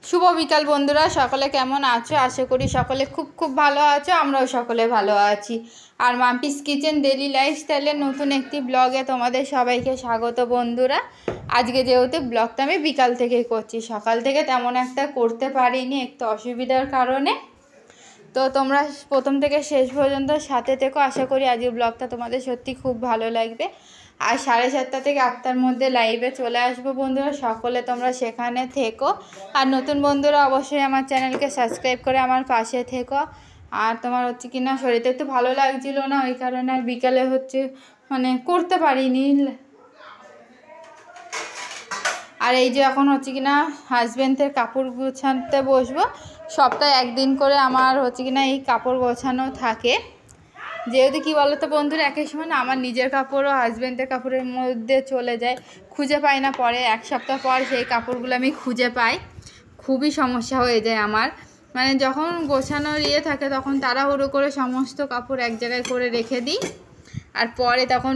শুভ বিকাল বন্ধুরা, সকলে কেমন আছো? আশা করি সকলে খুব খুব ভালো আছো। আমরাও সকলে ভালো আছি। আর মাম্পিস কিচেন ডেলি লাইফস্টাইলের নতুন একটি ব্লগে তোমাদের সবাইকে স্বাগত বন্ধুরা। আজকে যেহেতু ব্লগটা আমি বিকাল থেকেই করছি, সকাল থেকে তেমন একটা করতে পারিনি একটু অসুবিধার কারণে। তো তোমরা প্রথম থেকে শেষ পর্যন্ত সাথে থেকো। আশা করি আজকের ব্লগটা তোমাদের সত্যি খুব ভালো লাগবে। আর 7:30 থেকে 8টার মধ্যে লাইভে চলে আসবো বন্ধুরা, সকলে তোমরা সেখানে থেকো। আর নতুন বন্ধুরা অবশ্যই আমার চ্যানেলকে সাবস্ক্রাইব করে আমার পাশে থেকো। আর তোমার হচ্ছে কি না, শরীরটা একটু ভালো লাগছিল না, ওই কারণে আর বিকালে হচ্ছে করতে পারিনি। আর এই যে এখন হচ্ছে কি না হাজব্যান্ডের কাপড় গোছাতে বসবো। সপ্তাহে একদিন করে আমার হচ্ছে কি না এই কাপড় গোছানো থাকে। যেহেতু কী বলো তো বন্ধুরা, একই সময় না আমার নিজের কাপড়ও হাজব্যান্ডের কাপড়ের মধ্যে চলে যায়, খুঁজে পাই না। পরে এক সপ্তাহ পর সেই কাপড়গুলো আমি খুঁজে পাই, খুবই সমস্যা হয়ে যায় আমার। যখন গোছানোর থাকে তখন তাড়াহুড়ো করে সমস্ত কাপড় এক জায়গায় করে রেখে দিই। আর পরে তখন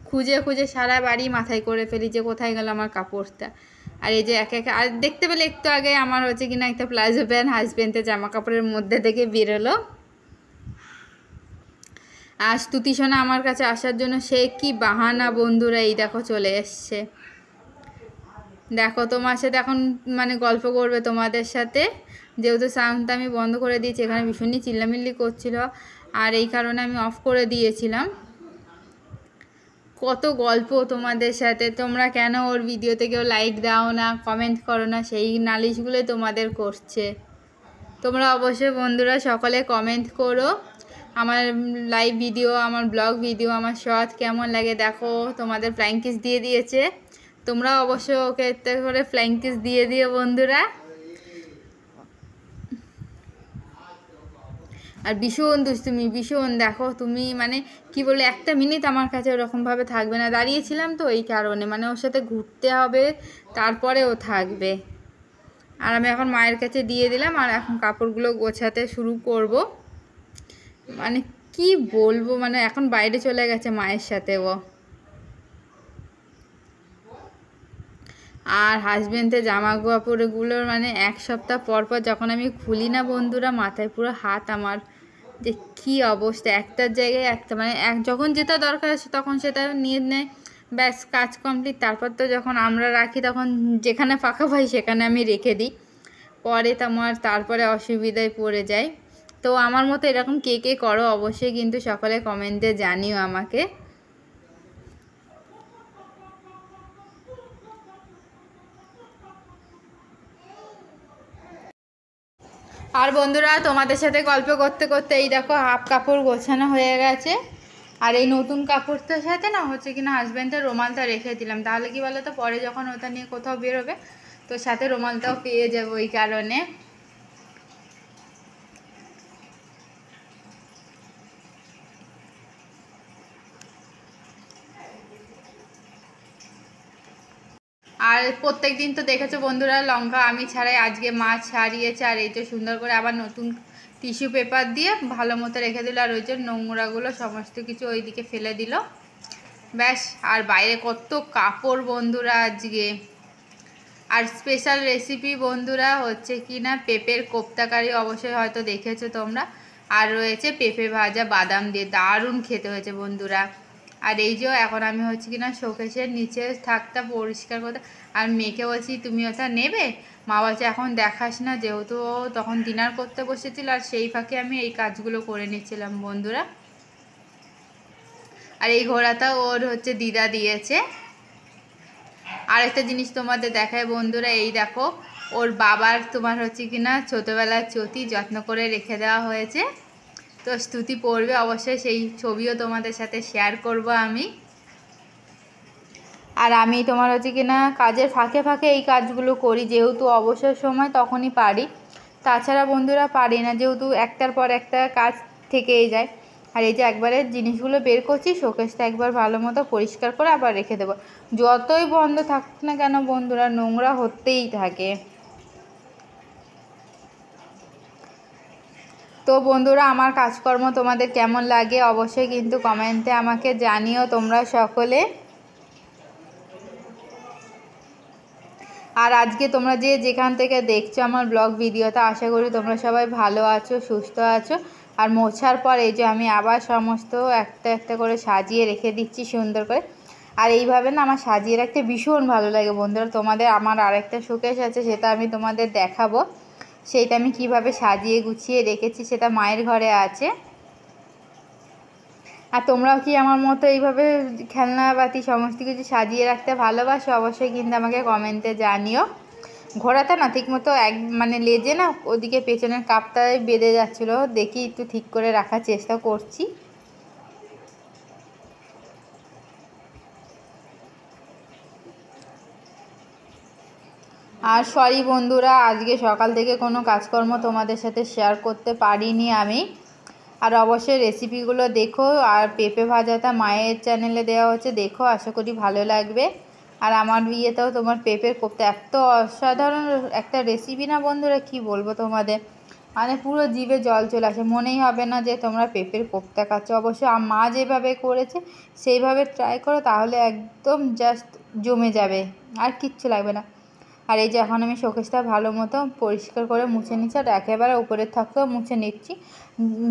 খুঁজে খুঁজে সারা বাড়ি মাথায় করে ফেলি যে কোথায় গেল আমার কাপড়টা। আর এই যে এক এক আর দেখতে পেলে একটু আগে আমার হচ্ছে কিনা একটা প্লাজো প্যান্ট হাজব্যান্ডের জামা কাপড়ের মধ্যে থেকে বেরোলো। আর স্তুতি সোনা আমার কাছে আসার জন্য সে কি বাহানা বন্ধুরা, এই দেখো চলে এসছে। দেখো তোমার সাথে এখন গল্প করবে তোমাদের সাথে, যেহেতু সাউন্ডটা আমি বন্ধ করে দিয়েছি, এখানে ভীষণই চিল্লামিল্লি করছিল আর এই কারণে আমি অফ করে দিয়েছিলাম। কত গল্প তোমাদের সাথে, তোমরা কেন ওর ভিডিওতে কেউ লাইক দাও না, কমেন্ট করো না, সেই নালিশগুলোই তোমাদের করছে। তোমরা অবশ্যই বন্ধুরা সকলে কমেন্ট করো আমার লাইভ ভিডিও, আমার ব্লগ ভিডিও, আমার শর্ট কেমন লাগে। দেখো তোমাদের ফ্লাইং কিস দিয়ে দিয়েছে, তোমরা অবশ্যই ওকে একটা করে ফ্লাইং কিস দিয়ে দিও বন্ধুরা। আর ভীষণ দুষ্টুমি, ভীষণ। দেখো তুমি কি বলে, একটা মিনিট আমার কাছে ওরকমভাবে থাকবে না, দাঁড়িয়েছিলাম তো এই কারণে, ওর সাথে ঘুরতে হবে, তারপরে ও থাকবে। আর আমি এখন মায়ের কাছে দিয়ে দিলাম আর এখন কাপড়গুলো গোছাতে শুরু করব। কি বলবো, এখন বাইরে চলে গেছে মায়ের সাথে ও। আর হাজব্যান্ডের জামা কাপড়গুলোর এক সপ্তাহ পর পর যখন আমি খুলি না বন্ধুরা, মাথায় পুরো হাত আমার, যে কী অবস্থা। একটার জায়গায় একটা যখন যেটা দরকার আছে তখন সেটা নিয়ে নেয়, ব্যাস কাজ কমপ্লিট। তারপর তো যখন আমরা রাখি তখন যেখানে ফাঁকা পাই সেখানে আমি রেখে দিই, পরে তারপরে অসুবিধায় পড়ে যায়। তো আমার মতো এরকম কে কে করো অবশ্যই কিন্তু সকলে কমেন্টে জানিও আমাকে। আর বন্ধুরা তোমাদের সাথে গল্প করতে করতে এই দেখো হাফ কাপড় গোছানো হয়ে গেছে। আর এই নতুন কাপড়টার সাথে না হচ্ছে কিনা হাজব্যান্ডের রুমালটা রেখে দিলাম, তাহলে কি বলো তো পরে যখন ওটা নিয়ে কোথাও বেরোবে তো সাথে রুমালটাও পেয়ে যাবো, ওই কারণে। আর প্রত্যেক দিন তো দেখেছো বন্ধুরা লঙ্কা আমি ছাড়াই, আজকে মাছ ছাড়িয়েছে। আর এই যে সুন্দর করে আবার নতুন টিস্যু পেপার দিয়ে ভালো মতো রেখে দিল। আর ওই যে নোংরাগুলো সমস্ত কিছু ওইদিকে ফেলে দিল, ব্যাস। আর বাইরে কত কাপড় বন্ধুরা আজকে। আর স্পেশাল রেসিপি বন্ধুরা হচ্ছে কি না পেঁপের কোপ্তাকারি, অবশ্যই হয়তো দেখেছো তোমরা। আর রয়েছে পেঁপে ভাজা বাদাম দিয়ে, দারুণ খেতে হয়েছে বন্ধুরা। আর এই যে এখন আমি হচ্ছে কি না শোকেসের নিচে থাকটা পরিষ্কার করতে, আর মেয়েকে বলছি তুমি ওটা নেবে, মা বলছে এখন দেখাস না, যেহেতু তখন ডিনার করতে বসেছিল আর সেই ফাঁকে আমি এই কাজগুলো করে নিচ্ছিলাম বন্ধুরা। আর এই ঘোড়াটা ওর হচ্ছে দিদা দিয়েছে। আর একটা জিনিস তোমাদের দেখায় বন্ধুরা, এই দেখো ওর বাবার তোমার হচ্ছে কিনা ছোটোবেলার চটি যত্ন করে রেখে দেওয়া হয়েছে। তো স্তুতি পড়বে অবশ্যই, সেই ছবিও তোমাদের সাথে শেয়ার করব আমি। আর আমি তোমার হচ্ছে কিনা কাজের ফাঁকে ফাঁকে এই কাজগুলো করি, যেহেতু অবসর সময় তখনই পারি, তাছাড়া বন্ধুরা পারি না, যেহেতু একটার পর একটা কাজ থেকেই যায়। আর এই যে একবারে জিনিসগুলো বের করছি, শোকেসটা একবার ভালো মতো পরিষ্কার করে আবার রেখে দেবো। যতই বন্ধ থাকুক না কেন বন্ধুরা, নোংরা হতেই থাকে। তো বন্ধুরা আমার কাজকর্ম তোমাদের কেমন লাগে অবশ্যই কিন্তু কমেন্টে আমাকে জানিও তোমরা সকলে। আর আজকে তোমরা যে যেখান থেকে দেখছো আমার ব্লগ ভিডিওটা, আশা করি তোমরা সবাই ভালো আছো, সুস্থ আছো। আর মোছার পর এই যে আমি আবার সমস্ত একটা একটা করে সাজিয়ে রেখে দিচ্ছি সুন্দর করে। আর এইভাবে না আমার সাজিয়ে রাখতে ভীষণ ভালো লাগে বন্ধুরা। তোমাদের আমার আরেকটা শোকেস আছে, সেটা আমি তোমাদের দেখাবো। সেইটা আমি কিভাবে সাজিয়ে গুছিয়ে রেখেছি, সেটা মায়ের ঘরে আছে। আর তোমরাও কি আমার মতো এইভাবে খেলনাবাতি সমস্ত কিছু সাজিয়ে রাখতে ভালোবাসো? অবশ্যই কিন্তু আমাকে কমেন্টে জানিও। ঘোড়াটা না ঠিক মতো মানে লেজে না ওদিকে পেছনের কাপটায় বেঁধে যাচ্ছিলো, দেখি একটু ঠিক করে রাখার চেষ্টা করছি। আর সরি বন্ধুরা, আজকে সকাল থেকে কোনো কাজকর্ম তোমাদের সাথে শেয়ার করতে পারিনি আমি। আর অবশ্যই রেসিপিগুলো দেখো। আর পেঁপে ভাজাটা মায়ের চ্যানেলে দেওয়া হচ্ছে, দেখো, আশা করি ভালো লাগবে। আর আমার বিয়েতেও তোমার পেঁপের কোপ্তা এত অসাধারণ একটা রেসিপি না বন্ধুরা, কি বলবো তোমাদের, মানে পুরো জিভে জল চলে আসে, মনেই হবে না যে তোমরা পেঁপের কোপ্তা খাচ্ছ। অবশ্যই মা যেভাবে করেছে সেইভাবে ট্রাই করো, তাহলে একদম জাস্ট জমে যাবে, আর কিচ্ছু লাগবে না। আর এই যে এখন আমি শোকেসটা ভালো মতো পরিষ্কার করে মুছে নিচ্ছি, আর একেবারে উপরের থাকতেও মুছে নিচ্ছি,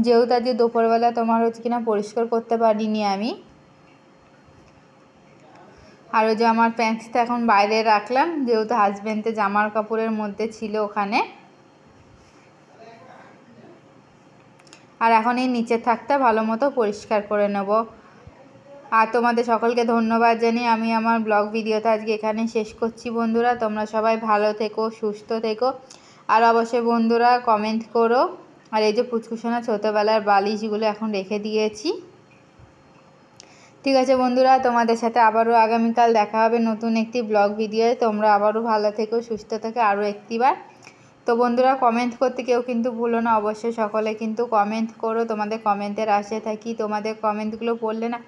যেহেতু আজকে দুপুরবেলা তোমার হচ্ছে কিনা পরিষ্কার করতে পারিনি আমি। আর ওই যে আমার প্যান্টসটা এখন বাইরে রাখলাম, যেহেতু হাজব্যান্ডের জামার কাপড়ের মধ্যে ছিল ওখানে। আর এখন এই নিচের থাকটা ভালো মতো পরিষ্কার করে নেব। আর তোমাদের সকলকে ধন্যবাদ জানিয়ে আমি আমার ব্লগ ভিডিওটা আজকে এখানে শেষ করছি বন্ধুরা। তোমরা সবাই ভালো থেকো, সুস্থ থেকো। আর অবশ্যই বন্ধুরা কমেন্ট করো। আর এই যে পুচকুসোনা ছোটোবেলার বালিশগুলো এখন রেখে দিয়েছি। ঠিক আছে বন্ধুরা, তোমাদের সাথে আবারও আগামীকাল দেখা হবে নতুন একটি ব্লগ ভিডিওয়ে। তোমরা আবারও ভালো থেকো, সুস্থ থেকো আরও একটিবার। তো বন্ধুরা কমেন্ট করতে কেউ কিন্তু ভুলো না, অবশ্যই সকলে কিন্তু কমেন্ট করো। তোমাদের কমেন্টের আশায় থাকি, তোমাদের কমেন্টগুলো পড়লে না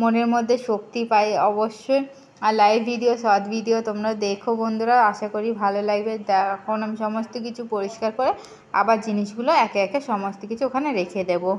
মনের মধ্যে শক্তি পাই অবশ্যই। আর লাইভ ভিডিও, শর্ট ভিডিও তোমরা দেখো বন্ধুরা, আশা করি ভালো লাগবে। এখন আমি সমস্ত কিছু পরিষ্কার করে আবার জিনিসগুলো একে একে সমস্ত কিছু ওখানে রেখে দেবো।